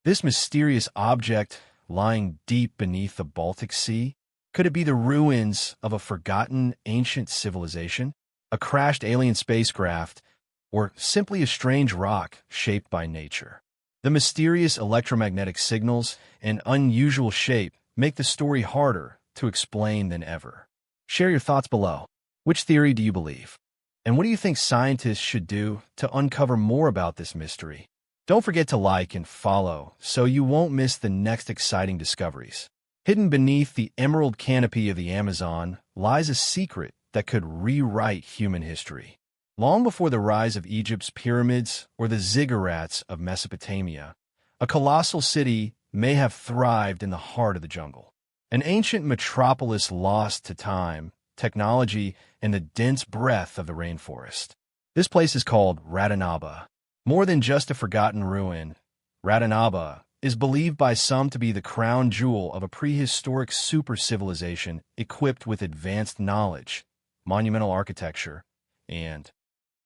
this mysterious object lying deep beneath the Baltic Sea? Could it be the ruins of a forgotten ancient civilization, a crashed alien spacecraft, or simply a strange rock shaped by nature? The mysterious electromagnetic signals and unusual shape make the story harder to explain than ever. Share your thoughts below. Which theory do you believe? And what do you think scientists should do to uncover more about this mystery? Don't forget to like and follow so you won't miss the next exciting discoveries. Hidden beneath the emerald canopy of the Amazon lies a secret that could rewrite human history. Long before the rise of Egypt's pyramids or the ziggurats of Mesopotamia, a colossal city may have thrived in the heart of the jungle. An ancient metropolis lost to time, technology, and the dense breath of the rainforest. This place is called Radanaba. More than just a forgotten ruin, Radanaba is believed by some to be the crown jewel of a prehistoric super-civilization equipped with advanced knowledge, monumental architecture, and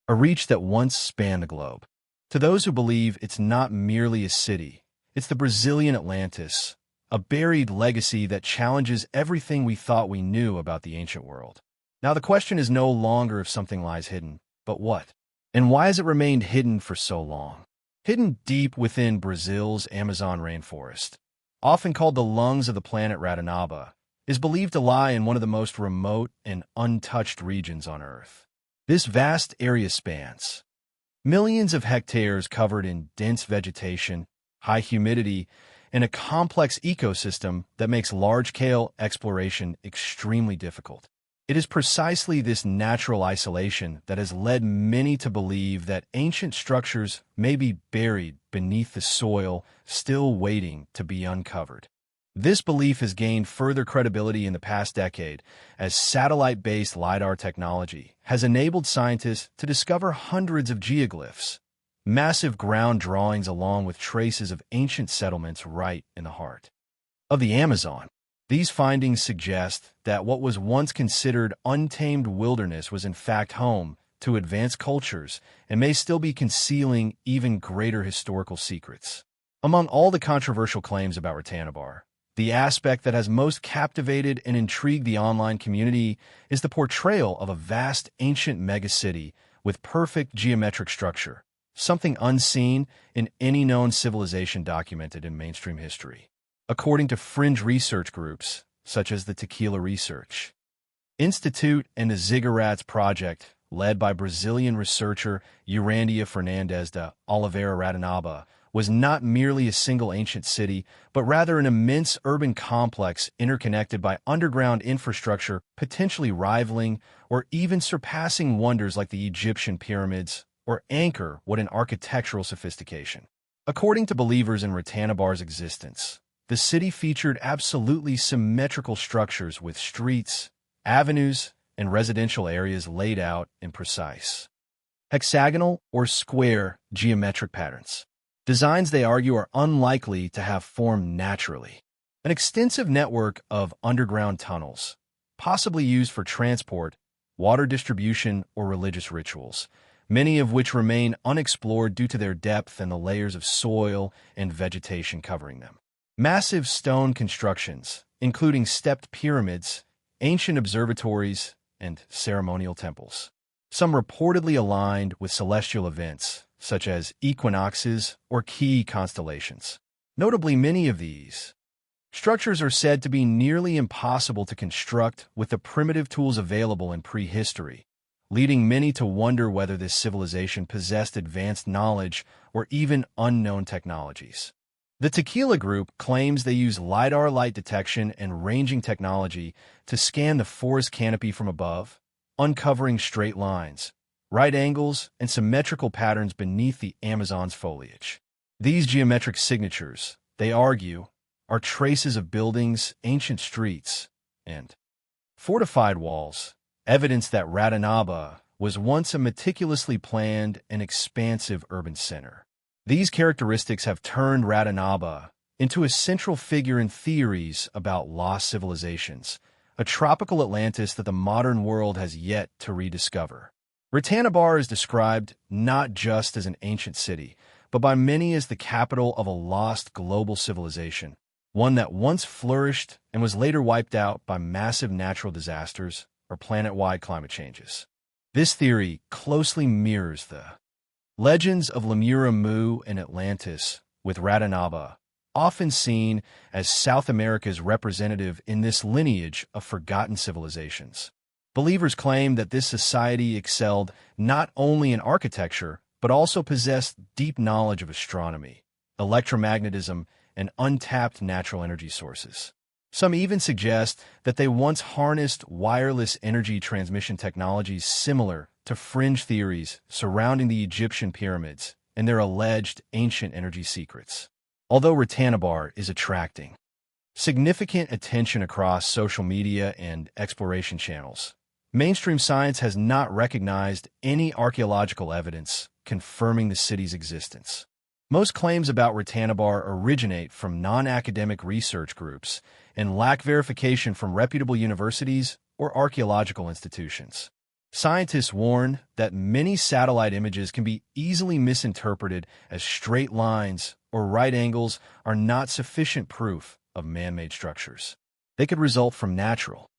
a reach that once spanned the globe. To those who believe it's not merely a city, it's the Brazilian Atlantis, a buried legacy that challenges everything we thought we knew about the ancient world. Now the question is no longer if something lies hidden, but what? And why has it remained hidden for so long? Hidden deep within Brazil's Amazon rainforest, often called the lungs of the planet, Radanaba is believed to lie in one of the most remote and untouched regions on Earth. This vast area spans millions of hectares covered in dense vegetation, high humidity, and a complex ecosystem that makes large-scale exploration extremely difficult. It is precisely this natural isolation that has led many to believe that ancient structures may be buried beneath the soil, still waiting to be uncovered. This belief has gained further credibility in the past decade as satellite-based LiDAR technology has enabled scientists to discover hundreds of geoglyphs, massive ground drawings along with traces of ancient settlements right in the heart of the Amazon. These findings suggest that what was once considered untamed wilderness was in fact home to advanced cultures and may still be concealing even greater historical secrets. Among all the controversial claims about Radanaba, the aspect that has most captivated and intrigued the online community is the portrayal of a vast ancient megacity with perfect geometric structure, something unseen in any known civilization documented in mainstream history. According to fringe research groups, such as the Tequila Research Institute and the Ziggurats Project, led by Brazilian researcher Urandia Fernandes de Oliveira, Radanaba was not merely a single ancient city, but rather an immense urban complex interconnected by underground infrastructure potentially rivaling or even surpassing wonders like the Egyptian pyramids or Angkor Wat in architectural sophistication. According to believers in Radanaba's existence, the city featured absolutely symmetrical structures with streets, avenues, and residential areas laid out in precise hexagonal or square geometric patterns. Designs they argue are unlikely to have formed naturally. An extensive network of underground tunnels, possibly used for transport, water distribution, or religious rituals, many of which remain unexplored due to their depth and the layers of soil and vegetation covering them. Massive stone constructions, including stepped pyramids, ancient observatories, and ceremonial temples. Some reportedly aligned with celestial events, such as equinoxes or key constellations. Notably, many of these structures are said to be nearly impossible to construct with the primitive tools available in prehistory, leading many to wonder whether this civilization possessed advanced knowledge or even unknown technologies. The Tequila Group claims they use LiDAR light detection and ranging technology to scan the forest canopy from above, uncovering straight lines, right angles, and symmetrical patterns beneath the Amazon's foliage. These geometric signatures, they argue, are traces of buildings, ancient streets, and fortified walls, evidence that Radanaba was once a meticulously planned and expansive urban center. These characteristics have turned Radanaba into a central figure in theories about lost civilizations, a tropical Atlantis that the modern world has yet to rediscover. Rattanabar is described not just as an ancient city, but by many as the capital of a lost global civilization, one that once flourished and was later wiped out by massive natural disasters or planet-wide climate changes. This theory closely mirrors the legends of Lemura Mu and Atlantis, with Radanaba often seen as South America's representative in this lineage of forgotten civilizations. Believers claim that this society excelled not only in architecture, but also possessed deep knowledge of astronomy, electromagnetism, and untapped natural energy sources. Some even suggest that they once harnessed wireless energy transmission technologies similar to fringe theories surrounding the Egyptian pyramids and their alleged ancient energy secrets. Although Rattanabar is attracting significant attention across social media and exploration channels, mainstream science has not recognized any archaeological evidence confirming the city's existence. Most claims about Rattanabar originate from non-academic research groups and lack verification from reputable universities or archaeological institutions. Scientists warn that many satellite images can be easily misinterpreted as straight lines or right angles are not sufficient proof of man-made structures. They could result from natural,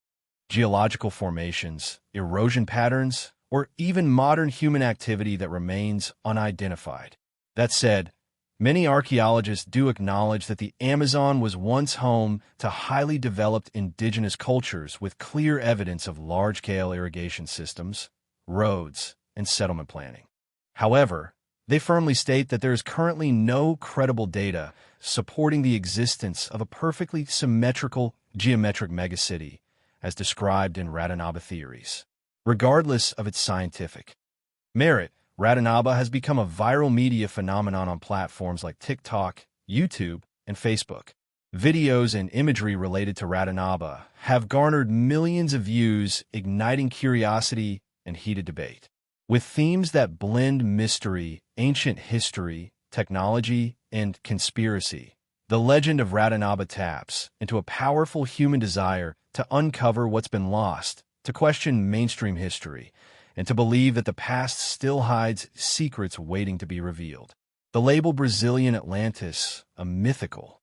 geological formations, erosion patterns, or even modern human activity that remains unidentified. That said, many archaeologists do acknowledge that the Amazon was once home to highly developed indigenous cultures with clear evidence of large-scale irrigation systems, roads, and settlement planning. However, they firmly state that there is currently no credible data supporting the existence of a perfectly symmetrical geometric megacity as described in Radanaba theories. Regardless of its scientific merit, Radanaba has become a viral media phenomenon on platforms like TikTok, YouTube, and Facebook. Videos and imagery related to Radanaba have garnered millions of views, igniting curiosity and heated debate. With themes that blend mystery, ancient history, technology, and conspiracy, the legend of Radanaba taps into a powerful human desire to uncover what's been lost, to question mainstream history, and to believe that the past still hides secrets waiting to be revealed. The label Brazilian Atlantis, a mythical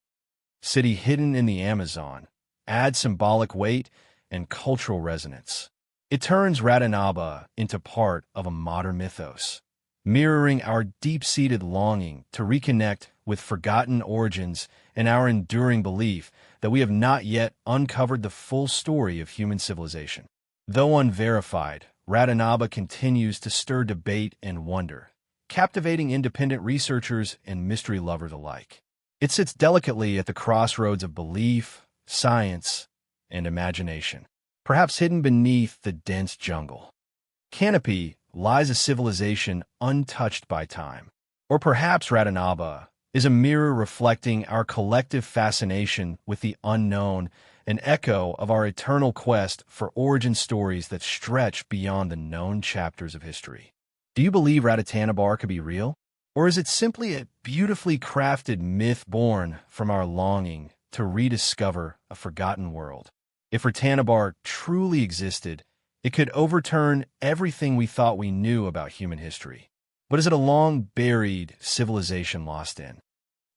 city hidden in the Amazon, adds symbolic weight and cultural resonance. It turns Radanaba into part of a modern mythos, mirroring our deep-seated longing to reconnect with forgotten origins and our enduring belief that we have not yet uncovered the full story of human civilization. Though unverified, Radanaba continues to stir debate and wonder, captivating independent researchers and mystery lovers alike. It sits delicately at the crossroads of belief, science, and imagination, perhaps hidden beneath the dense jungle canopy lies a civilization untouched by time. Or perhaps Radanaba is a mirror reflecting our collective fascination with the unknown, an echo of our eternal quest for origin stories that stretch beyond the known chapters of history. Do you believe Rattanabar could be real? Or is it simply a beautifully crafted myth born from our longing to rediscover a forgotten world? If Ratanabar truly existed, it could overturn everything we thought we knew about human history. But is it a long-buried civilization lost in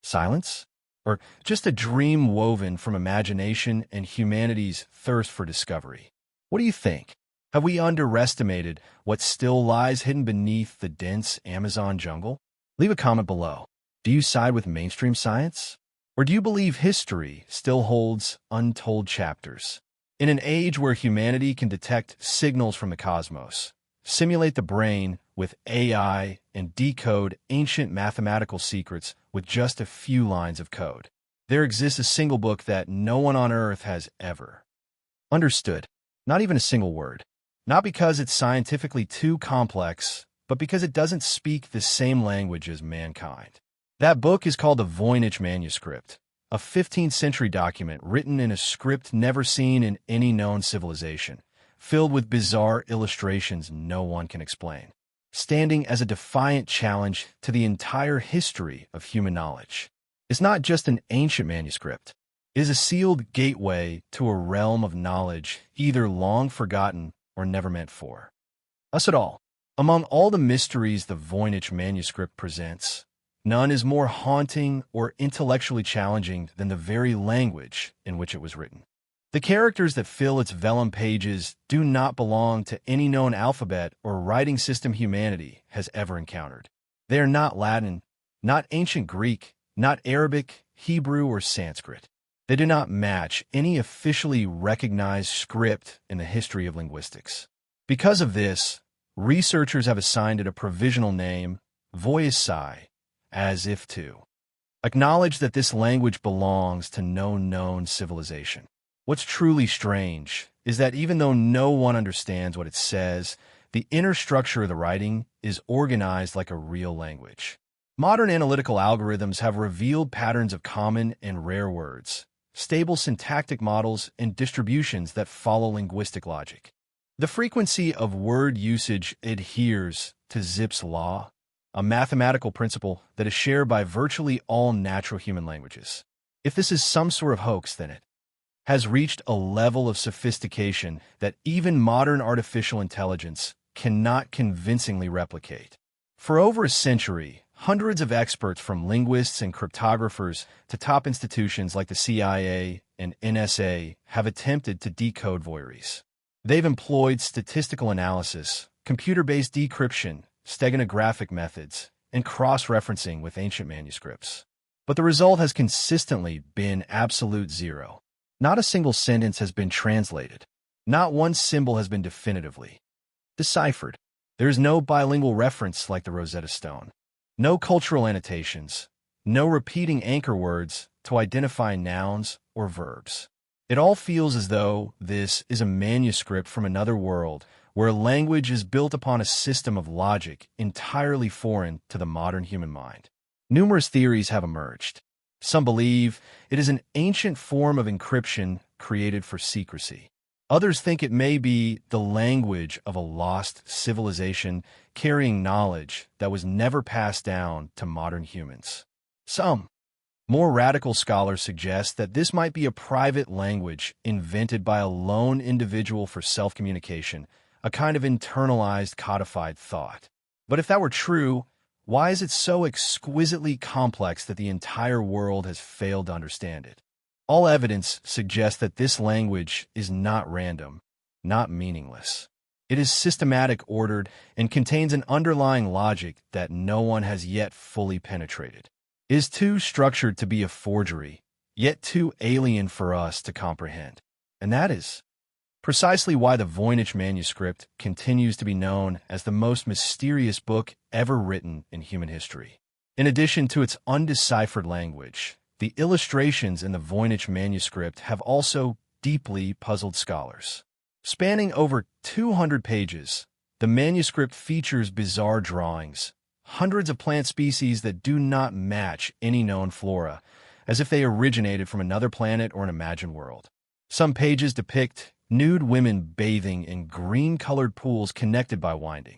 silence? Or just a dream woven from imagination and humanity's thirst for discovery? What do you think? Have we underestimated what still lies hidden beneath the dense Amazon jungle? Leave a comment below. Do you side with mainstream science? Or do you believe history still holds untold chapters? In an age where humanity can detect signals from the cosmos, simulate the brain with AI, and decode ancient mathematical secrets with just a few lines of code, there exists a single book that no one on Earth has ever understood. Not even a single word. Not because it's scientifically too complex, but because it doesn't speak the same language as mankind. That book is called the Voynich Manuscript, a 15th century document written in a script never seen in any known civilization, filled with bizarre illustrations no one can explain, standing as a defiant challenge to the entire history of human knowledge. It's not just an ancient manuscript. It is a sealed gateway to a realm of knowledge either long forgotten or never meant for us at all. Among all the mysteries the Voynich Manuscript presents, none is more haunting or intellectually challenging than the very language in which it was written. The characters that fill its vellum pages do not belong to any known alphabet or writing system humanity has ever encountered. They are not Latin, not ancient Greek, not Arabic, Hebrew, or Sanskrit. They do not match any officially recognized script in the history of linguistics. Because of this, researchers have assigned it a provisional name, Voyicai, as if to acknowledge that this language belongs to no known civilization. What's truly strange is that even though no one understands what it says, the inner structure of the writing is organized like a real language. Modern analytical algorithms have revealed patterns of common and rare words, stable syntactic models, and distributions that follow linguistic logic. The frequency of word usage adheres to Zipf's law, a mathematical principle that is shared by virtually all natural human languages. If this is some sort of hoax, then it has reached a level of sophistication that even modern artificial intelligence cannot convincingly replicate. For over a century, hundreds of experts from linguists and cryptographers to top institutions like the CIA and NSA have attempted to decode Voyicai. They've employed statistical analysis, computer-based decryption, steganographic methods, and cross-referencing with ancient manuscripts. But the result has consistently been absolute zero. Not a single sentence has been translated. Not one symbol has been definitively deciphered. There is no bilingual reference like the Rosetta Stone. No cultural annotations. No repeating anchor words to identify nouns or verbs. It all feels as though this is a manuscript from another world where language is built upon a system of logic entirely foreign to the modern human mind. Numerous theories have emerged. Some believe it is an ancient form of encryption created for secrecy. Others think it may be the language of a lost civilization carrying knowledge that was never passed down to modern humans. Some more radical scholars suggest that this might be a private language invented by a lone individual for self-communication, a kind of internalized codified thought. But if that were true, why is it so exquisitely complex that the entire world has failed to understand it? All evidence suggests that this language is not random, not meaningless. It is systematic, ordered, and contains an underlying logic that no one has yet fully penetrated. It is too structured to be a forgery, yet too alien for us to comprehend. And that is precisely why the Voynich Manuscript continues to be known as the most mysterious book ever written in human history. In addition to its undeciphered language, the illustrations in the Voynich Manuscript have also deeply puzzled scholars. Spanning over 200 pages, the manuscript features bizarre drawings, hundreds of plant species that do not match any known flora, as if they originated from another planet or an imagined world. Some pages depict nude women bathing in green-colored pools connected by winding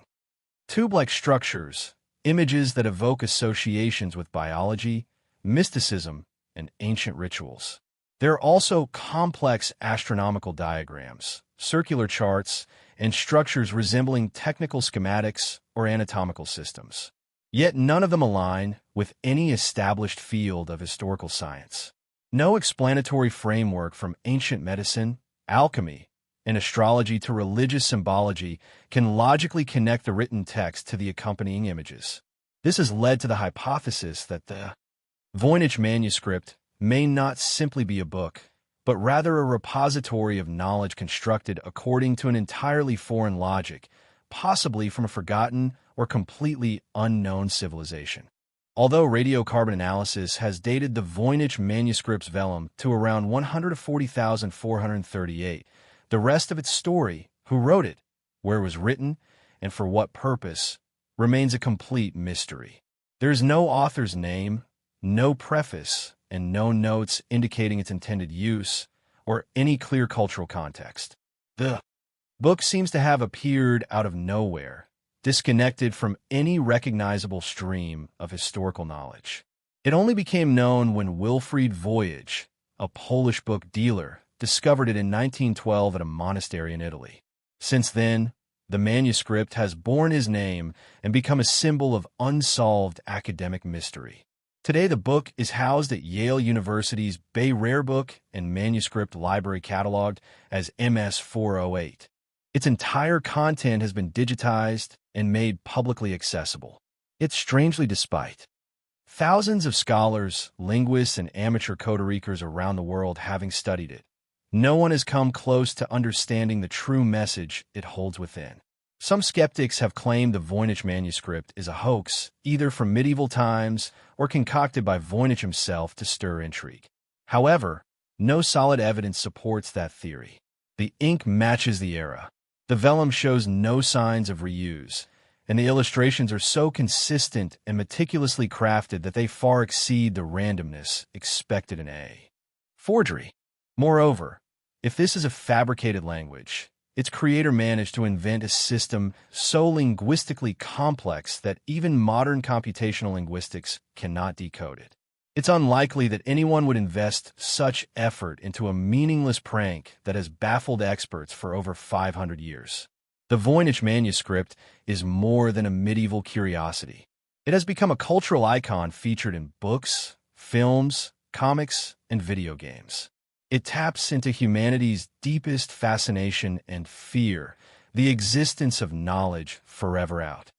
tube-like structures, images that evoke associations with biology, mysticism, and ancient rituals. There are also complex astronomical diagrams, circular charts, and structures resembling technical schematics or anatomical systems. Yet none of them align with any established field of historical science. No explanatory framework from ancient medicine, alchemy, and astrology to religious symbology can logically connect the written text to the accompanying images. This has led to the hypothesis that the Voynich Manuscript may not simply be a book, but rather a repository of knowledge constructed according to an entirely foreign logic, possibly from a forgotten or completely unknown civilization. Although radiocarbon analysis has dated the Voynich Manuscript's vellum to around 140,438, the rest of its story, who wrote it, where it was written, and for what purpose, remains a complete mystery. There is no author's name, no preface, and no notes indicating its intended use or any clear cultural context. The book seems to have appeared out of nowhere, disconnected from any recognizable stream of historical knowledge. It only became known when Wilfried Voyage, a Polish book dealer, discovered it in 1912 at a monastery in Italy. Since then, the manuscript has borne his name and become a symbol of unsolved academic mystery. Today, the book is housed at Yale University's Bay Rare Book and Manuscript Library cataloged as MS-408. Its entire content has been digitized and made publicly accessible. Yet strangely, despite thousands of scholars, linguists, and amateur code-readers around the world having studied it, no one has come close to understanding the true message it holds within. Some skeptics have claimed the Voynich Manuscript is a hoax, either from medieval times or concocted by Voynich himself to stir intrigue. However, no solid evidence supports that theory. The ink matches the era. The vellum shows no signs of reuse, and the illustrations are so consistent and meticulously crafted that they far exceed the randomness expected in a forgery. Moreover, if this is a fabricated language, its creator managed to invent a system so linguistically complex that even modern computational linguistics cannot decode it. It's unlikely that anyone would invest such effort into a meaningless prank that has baffled experts for over 500 years. The Voynich Manuscript is more than a medieval curiosity. It has become a cultural icon featured in books, films, comics, and video games. It taps into humanity's deepest fascination and fear, the existence of knowledge forever out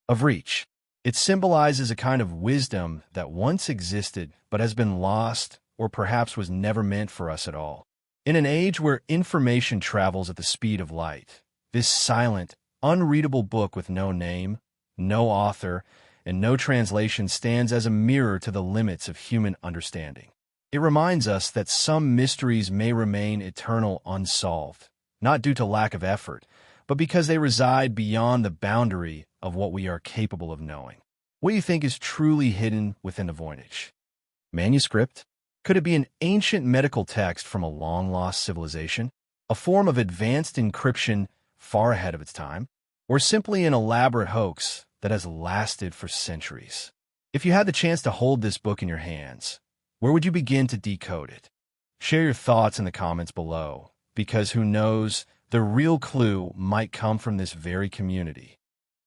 of reach. It symbolizes a kind of wisdom that once existed but has been lost or perhaps was never meant for us at all. In an age where information travels at the speed of light, this silent, unreadable book with no name, no author, and no translation stands as a mirror to the limits of human understanding. It reminds us that some mysteries may remain eternal unsolved, not due to lack of effort, but because they reside beyond the boundary of what we are capable of knowing. What do you think is truly hidden within the Voynich Manuscript? Could it be an ancient medical text from a long-lost civilization, a form of advanced encryption far ahead of its time, or simply an elaborate hoax that has lasted for centuries? If you had the chance to hold this book in your hands, where would you begin to decode it? Share your thoughts in the comments below, because who knows, the real clue might come from this very community.